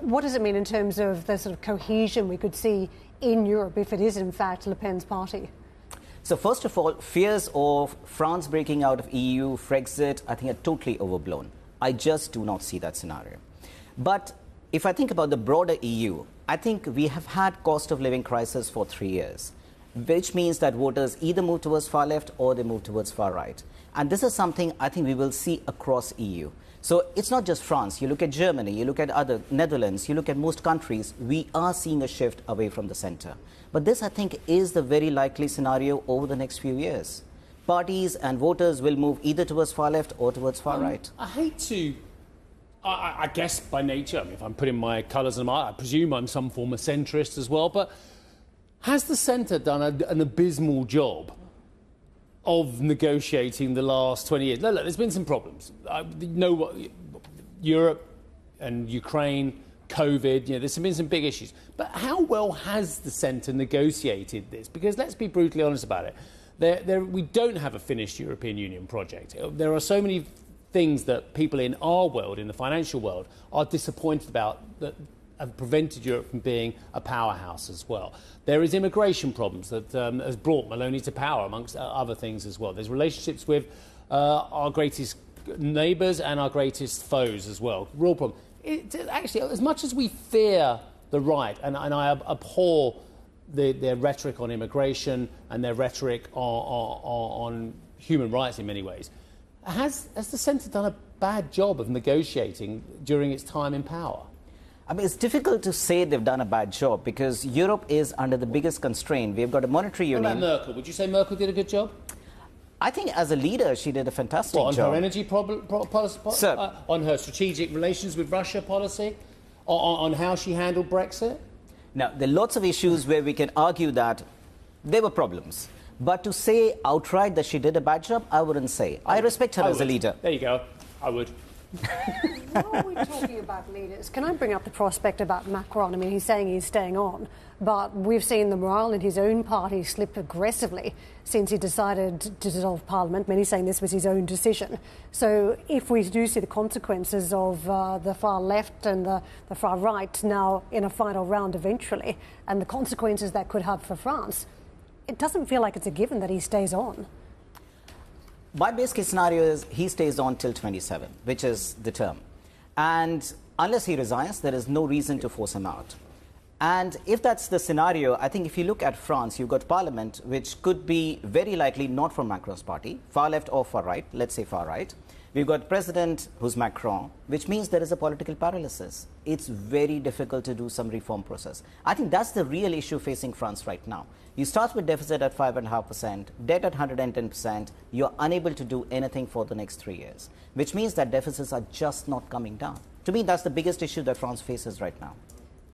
What does it mean in terms of the sort of cohesion we could see in Europe if it is in fact Le Pen's party? So first of all, fears of France breaking out of EU, Frexit, I think are totally overblown. I just do not see that scenario. But if I think about the broader EU, I think we have had cost of living crisis for 3 years, which means that voters either move towards far left or they move towards far right. And this is something I think we will see across EU. So it's not just France. You look at Germany, you look at other Netherlands, you look at most countries, we are seeing a shift away from the center. But this, I think, is the very likely scenario over the next few years. Parties and voters will move either towards far left or towards far right. I hate to, I guess by nature, I mean, if I'm putting my colours on, I presume I'm some form of centrist as well, but has the centre done an abysmal job of negotiating the last 20 years? Look, there's been some problems. Europe and Ukraine, COVID, there's been some big issues. But how well has the centre negotiated this? Because let's be brutally honest about it. We don't have a finished European Union project. There are so many things that people in our world, in the financial world, are disappointed about that have prevented Europe from being a powerhouse as well. There is immigration problems that has brought Maloney to power, amongst other things as well. There's relationships with our greatest neighbours and our greatest foes as well. Real problem. Actually, as much as we fear the right, and I abhor their rhetoric on immigration and their rhetoric on human rights in many ways, has the centre done a bad job of negotiating during its time in power? I mean, it's difficult to say they've done a bad job because Europe is under the biggest constraint. We've got a monetary union. What about Merkel? Would you say Merkel did a good job? I think as a leader, she did a fantastic job. On her energy policy? Sir. On her strategic relations with Russia policy? On how she handled Brexit? Now, there are lots of issues where we can argue that there were problems. But to say outright that she did a bad job, I wouldn't say. I respect her as a leader. There you go. I would. While we're talking about leaders, can I bring up the prospect about Macron? I mean, he's saying he's staying on, but we've seen the morale in his own party slip aggressively since he decided to dissolve Parliament. Many saying this was his own decision. So if we do see the consequences of the far left and the far right now in a final round eventually, and the consequences that could have for France, it doesn't feel like it's a given that he stays on. My base case scenario is he stays on till 27, which is the term. And unless he resigns, there is no reason to force him out. And if that's the scenario, I think if you look at France, you've got Parliament, which could be very likely not from Macron's party, far left or far right, let's say far right. We've got President who's Macron, which means there is a political paralysis. It's very difficult to do some reform process. I think that's the real issue facing France right now. You start with deficit at 5.5%, debt at 110%, you're unable to do anything for the next 3 years, which means that deficits are just not coming down. To me, that's the biggest issue that France faces right now.